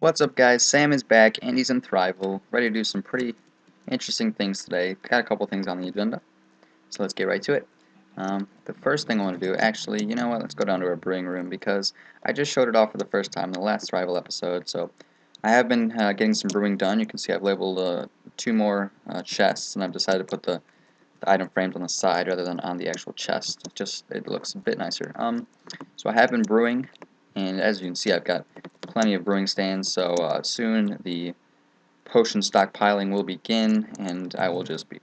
What's up, guys? Sam is back and he's in Thrival, ready to do some pretty interesting things today. Got a couple things on the agenda, so let's get right to it. The first thing I want to do, actually, you know what, let's go down to our brewing room because I just showed it off for the first time in the last Thrival episode, so I have been getting some brewing done. You can see I've labeled 2 more chests, and I've decided to put the item frames on the side rather than on the actual chest. It looks a bit nicer. So I have been brewing, and as you can see, I've got plenty of brewing stands, so soon the potion stockpiling will begin, and I will just be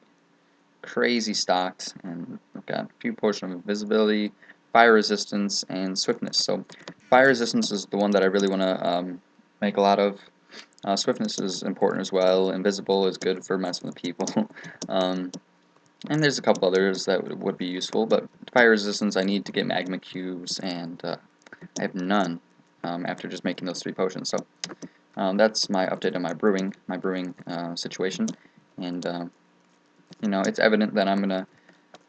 crazy stocked, and I've got a few potions of invisibility, fire resistance, and swiftness. So fire resistance is the one that I really want to make a lot of. Swiftness is important as well. Invisible is good for messing with people. And there's a couple others that would be useful, but fire resistance I need to get magma cubes, and I have none after just making those 3 potions. So that's my update on my brewing situation, and you know, it's evident that I'm gonna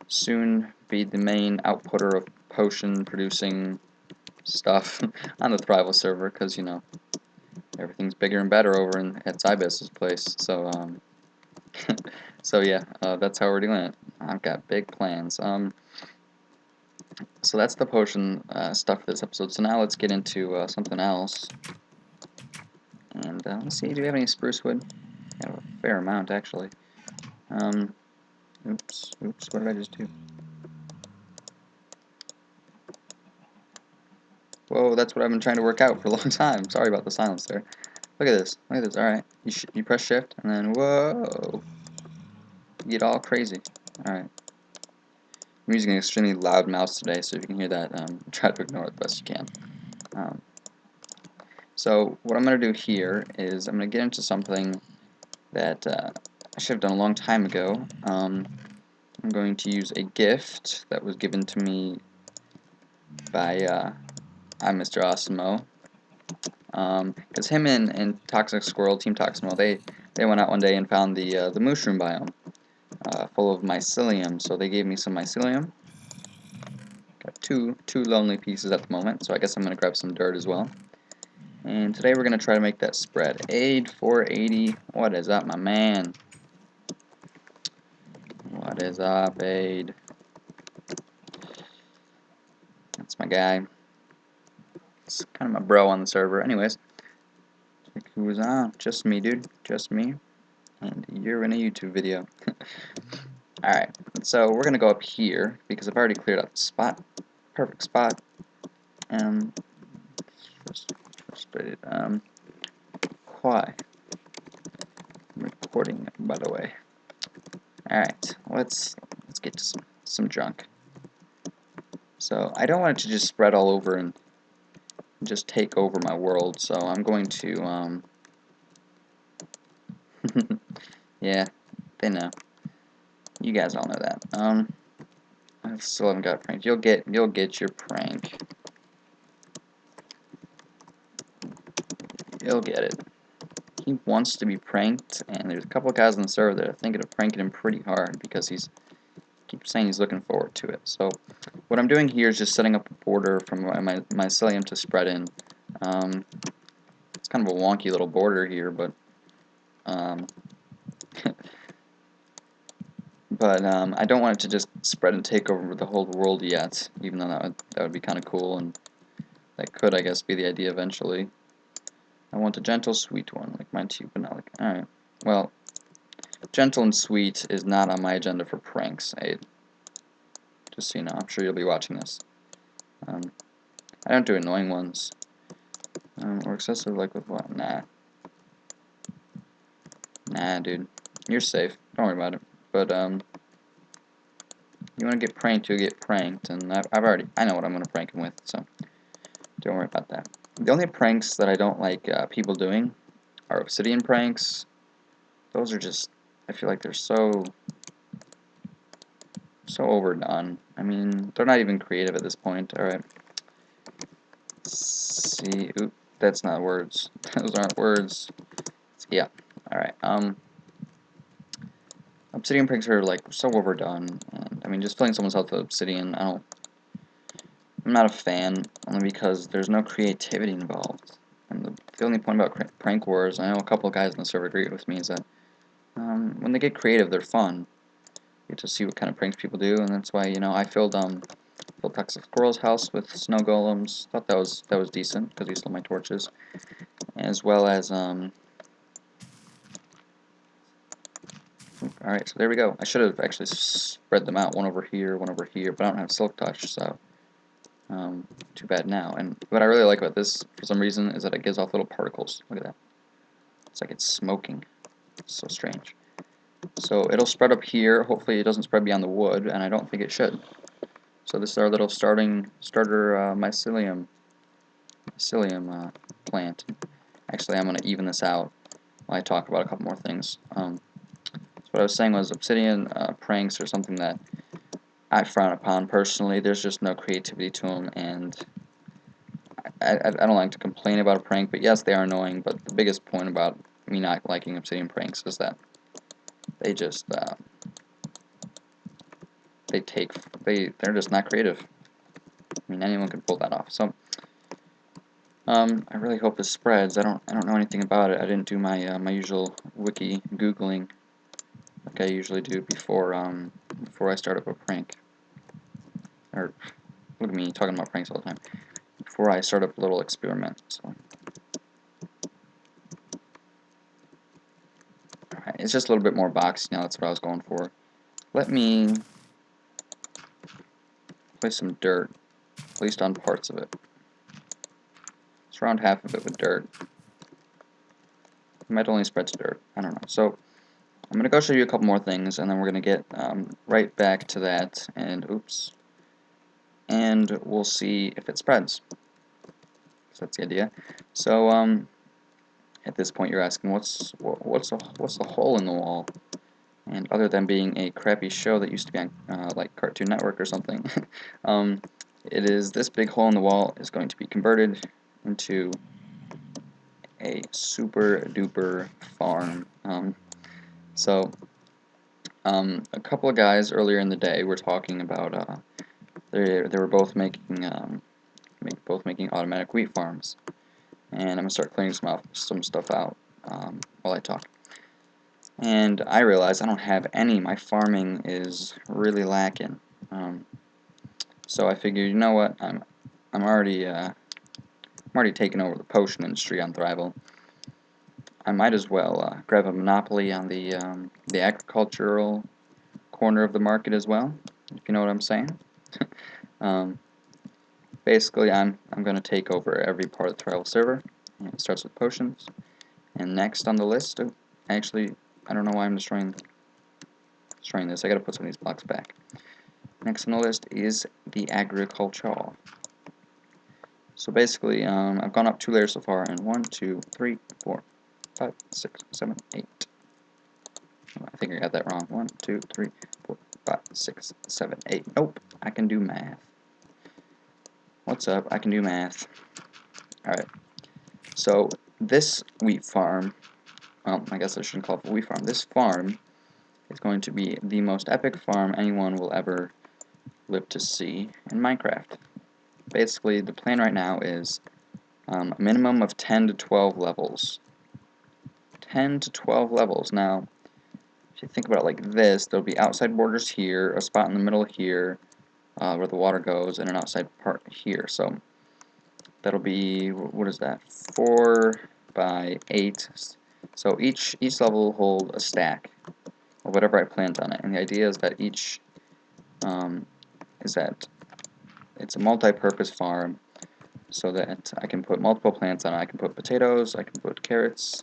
soon be the main outputter of potion producing stuff on the Thrival server, because you know everything's bigger and better over at Zybez's place. So so yeah, that's how we're doing it. I've got big plans. So that's the potion stuff for this episode. So now let's get into something else. And let's see, do we have any spruce wood? I have a fair amount, actually. Oops, what did I just do? Whoa, that's what I've been trying to work out for a long time. Sorry about the silence there. Look at this, alright. You press shift, and then, whoa! You get all crazy. Alright. I'm using an extremely loud mouse today, so if you can hear that, try to ignore it the best you can. So what I'm going to do here is I'm going to get into something that I should have done a long time ago. I'm going to use a gift that was given to me by Mr. Osmo. Because him and Toxic Squirrel, Team Toximo, they went out one day and found the mushroom biome full of mycelium. So they gave me some mycelium. Got two lonely pieces at the moment, so I guess I'm going to grab some dirt as well. And today we're going to try to make that spread. Aid 480. What is up, my man? What is up, Aid? That's my guy. It's kind of my bro on the server. Anyways, check who's on. Just me, dude. Just me. And you're in a YouTube video. Alright, so we're going to go up here because I've already cleared up the spot. Perfect spot. Frustrated. Why? I'm recording, by the way. Alright, let's get to some junk. So I don't want it to just spread all over and just take over my world, so I'm going to yeah, they know. You guys all know that. I still haven't got pranked. You'll get your prank. You'll get it. He wants to be pranked, and there's a couple of guys on the server that are thinking of pranking him pretty hard because he keeps saying he's looking forward to it. So what I'm doing here is just setting up a border from my mycelium to spread in. It's kind of a wonky little border here, but I don't want it to just spread and take over the whole world yet, even though that would be kind of cool, and that could, I guess, be the idea eventually. I want a gentle, sweet one, like mine too, but not like... Alright. Well, gentle and sweet is not on my agenda for pranks, Aid. Just so you know, I'm sure you'll be watching this. I don't do annoying ones. Or excessive, like with what? Nah. Nah, dude. You're safe. Don't worry about it. But, you want to get pranked, you'll get pranked, and I know what I'm going to prank him with, so don't worry about that. The only pranks that I don't like people doing are obsidian pranks. Those are just, I feel like they're so overdone. I mean, they're not even creative at this point. Alright. See, oop, that's not words. Those aren't words. Yeah. Alright, obsidian pranks are like so overdone, and I mean, just filling someone's health with obsidian, I'm not a fan, only because there's no creativity involved. And the only point about prank wars, I know a couple of guys in the server agree with me, is that when they get creative, they're fun. You get to see what kind of pranks people do, and that's why, you know, I filled Toxic Squirrel's house with snow golems. Thought that was decent because he stole my torches, as well as Alright, so there we go. I should have actually spread them out, one over here, but I don't have Silk Touch, so too bad now. And what I really like about this, for some reason, is that it gives off little particles. Look at that. It's like it's smoking. It's so strange. So it'll spread up here. Hopefully it doesn't spread beyond the wood, and I don't think it should. So this is our little starter mycelium plant. Actually, I'm going to even this out while I talk about a couple more things. So what I was saying was obsidian pranks are something that I frown upon personally. There's just no creativity to them, and I don't like to complain about a prank, but yes, they are annoying. But the biggest point about me not liking obsidian pranks is that they just they're just not creative. I mean, anyone could pull that off. So I really hope this spreads. I don't know anything about it. I didn't do my my usual wiki googling like I usually do before I start up a prank. Or look at me talking about pranks all the time. Before I start up a little experiment. So alright, it's just a little bit more boxy now. That's what I was going for. Let me place some dirt, at least on parts of it. Surround half of it with dirt. It might only spread to dirt. I don't know. So I'm going to go show you a couple more things, and then we're going to get right back to that, and oops, and we'll see if it spreads. So that's the idea. So at this point you're asking, what's the hole in the wall? And other than being a crappy show that used to be on like Cartoon Network or something, it is this big hole in the wall is going to be converted into a super duper farm. So a couple of guys earlier in the day were talking about they were both making automatic wheat farms, and I'm gonna start clearing some stuff out while I talk. And I realized I don't have any. My farming is really lacking. So I figured, you know what? I'm already taking over the potion industry on Thrival. I might as well grab a monopoly on the agricultural corner of the market as well, if you know what I'm saying. Basically, I'm going to take over every part of the Thrival server. And it starts with potions. And next on the list, actually, I don't know why I'm destroying this. I got to put some of these blocks back. Next on the list is the agricultural. So basically, I've gone up 2 layers so far, and 1, 2, 3, 4, 5, 6, 7, 8. I think I got that wrong. 1, 2, 3, 4, 5, 6, 7, 8. Nope, I can do math. What's up? I can do math. Alright, so this wheat farm, well, I guess I shouldn't call it a wheat farm. This farm is going to be the most epic farm anyone will ever live to see in Minecraft. Basically, the plan right now is a minimum of 10 to 12 levels. 10 to 12 levels. Now, if you think about it like this, there'll be outside borders here, a spot in the middle here where the water goes, and an outside part here. So that'll be, what is that, 4 by 8. So each level will hold a stack of whatever I plant on it. And the idea is that it's a multi-purpose farm, so that I can put multiple plants on it. I can put potatoes, I can put carrots,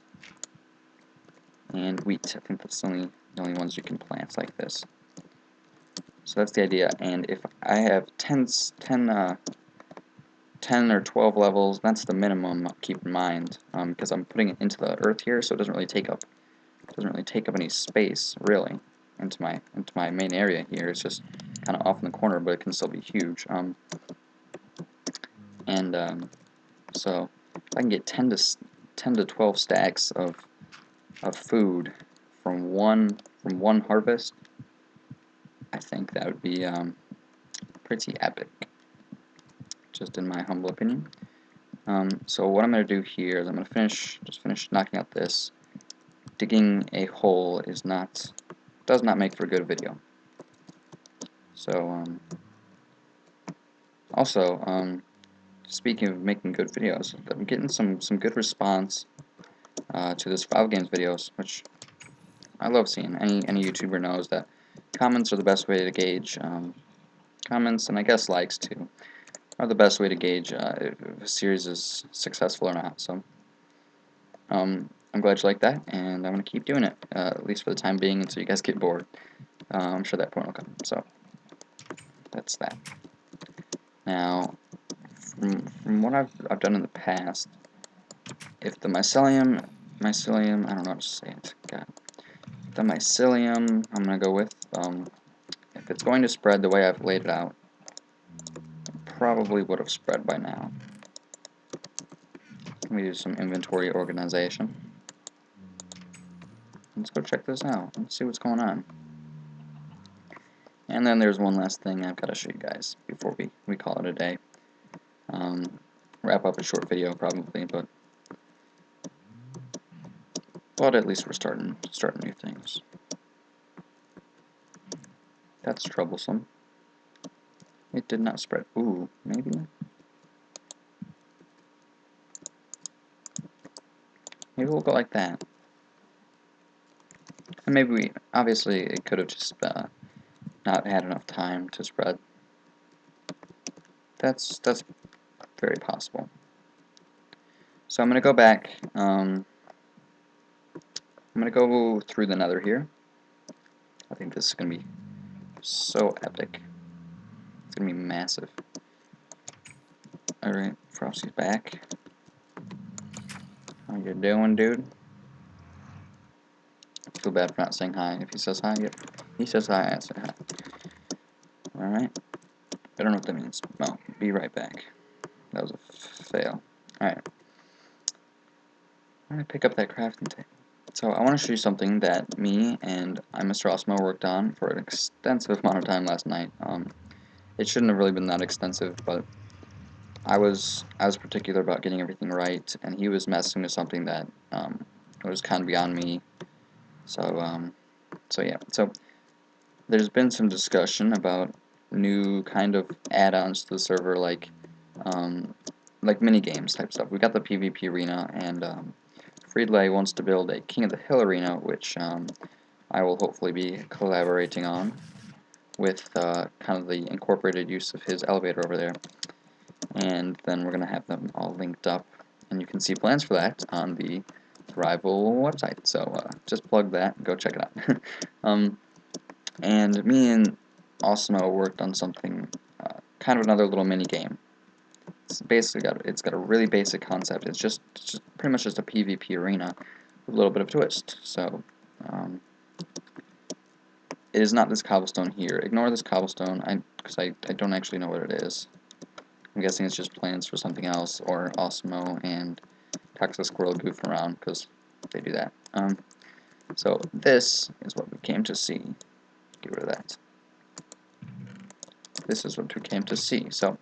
and wheat. I think that's the only ones you can plant like this. So that's the idea. And if I have 10 or 12 levels, that's the minimum. Keep in mind, because I'm putting it into the earth here, so it doesn't really take up any space really into my main area here. It's just kind of off in the corner, but it can still be huge. So if I can get 10 to 12 stacks of food from one harvest, I think that would be pretty epic, just in my humble opinion. So what I'm going to do here is I'm going to just finish knocking out this. Digging a hole does not make for a good video. So also, speaking of making good videos, I'm getting some good response to the survival games videos, which I love seeing. Any YouTuber knows that comments are the best way to gauge comments, and I guess likes too, are the best way to gauge if a series is successful or not. So I'm glad you like that, and I'm going to keep doing it, at least for the time being, until you guys get bored. I'm sure that point will come. So that's that. Now, from what I've done in the past, if the mycelium, I don't know how to say it. God, the mycelium, I'm gonna go with. If it's going to spread the way I've laid it out, it probably would have spread by now. Let me do some inventory organization. Let's go check this out. Let's see what's going on. And then there's one last thing I've got to show you guys before we call it a day. Wrap up a short video probably, but at least we're starting new things. That's troublesome. It did not spread. Ooh, maybe. Maybe we'll go like that. And maybe obviously it could have just not had enough time to spread. That's very possible. So I'm going to go back. I'm going to go through the nether here. I think this is going to be so epic. It's going to be massive. Alright, Frosty's back. How you doing, dude? I feel bad for not saying hi. If he says hi, yep. He says hi, I say hi. Alright. I don't know what that means. Well, be right back. That was a fail. Alright. I'm going to pick up that crafting table. So I want to show you something that me and Mr. Osmo worked on for an extensive amount of time last night. It shouldn't have really been that extensive, but I was particular about getting everything right, and he was messing with something that was kind of beyond me. So yeah. So there's been some discussion about new kind of add-ons to the server, like mini games type stuff. We got the PvP arena, and Friedlay wants to build a King of the Hill arena, which I will hopefully be collaborating on with kind of the incorporated use of his elevator over there. And then we're going to have them all linked up, and you can see plans for that on the Thrival website. So just plug that, go check it out. And me and Osmo worked on something, kind of another little mini game. It's got a really basic concept. It's just pretty much just a PvP arena with a little bit of a twist. So it is not this cobblestone here. Ignore this cobblestone, because I don't actually know what it is. I'm guessing it's just plans for something else, or Osmo and Toxic Squirrel goofing around, because they do that. So this is what we came to see. Get rid of that. This is what we came to see. So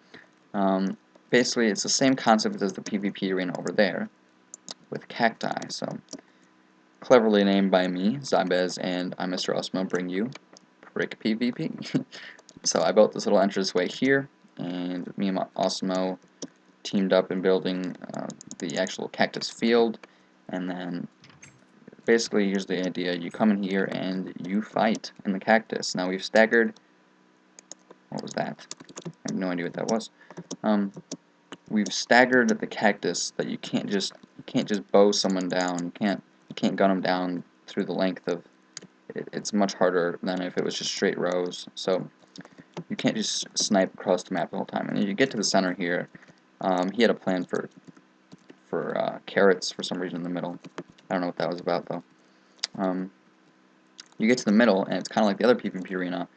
basically it's the same concept as the PvP arena over there, with cacti. So cleverly named by me, Zybez, and I'm Mr. Osmo, bring you Brick PvP. So I built this little entranceway here, and me and Osmo teamed up in building the actual cactus field, and then basically here's the idea. You come in here and you fight in the cactus. Now we've staggered. What was that? I have no idea what that was. We've staggered the cactus that you can't just bow someone down. You can't gun them down through the length of it. It's much harder than if it was just straight rows. So you can't just snipe across the map the whole time. And you get to the center here. He had a plan for carrots for some reason in the middle. I don't know what that was about though. You get to the middle, and it's kind of like the other PvP arena.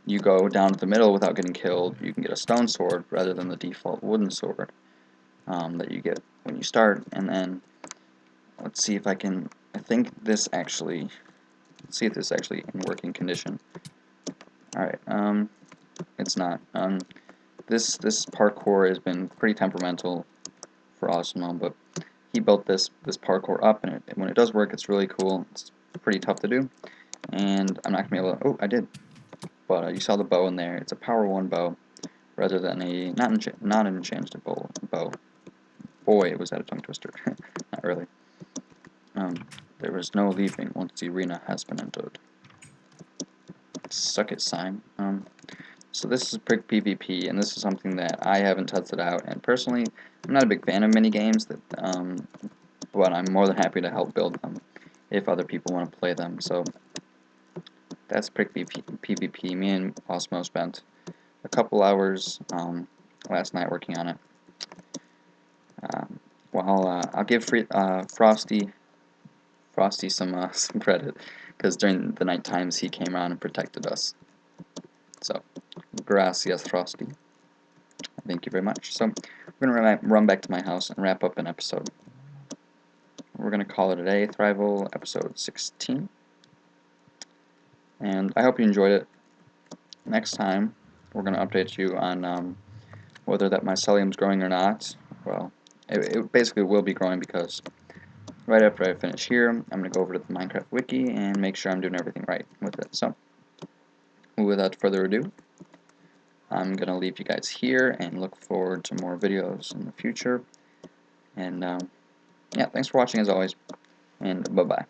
You go down to the middle without getting killed. You can get a stone sword rather than the default wooden sword that you get when you start. And then let's see if I can. I think this actually. Let's see if this is actually in working condition. All right. It's not. This parkour has been pretty temperamental super awesome, but he built this parkour up, and when it does work, it's really cool. It's pretty tough to do, and I'm not gonna be able to. Oh, I did. But you saw the bow in there. It's a power 1 bow rather than a not an enchanted bow. Boy, was that a tongue twister. Not really. There was no leaving once the arena has been entered. Suck it, sign. So this is Prick PvP, and this is something that I haven't tested out. And personally, I'm not a big fan of mini games, but I'm more than happy to help build them if other people want to play them. So that's Prick PvP. Me and Osmo spent a couple hours last night working on it. I'll give Frosty some credit, because during the night times he came around and protected us. So, gracias, Frosty. Thank you very much. So, we're going to run back to my house and wrap up an episode. We're going to call it a day, Thrival episode 16. And I hope you enjoyed it. Next time, we're going to update you on whether that mycelium's growing or not. Well, it basically will be growing, because right after I finish here, I'm going to go over to the Minecraft wiki and make sure I'm doing everything right with it. So, without further ado, I'm going to leave you guys here and look forward to more videos in the future. And yeah, thanks for watching as always, and bye-bye.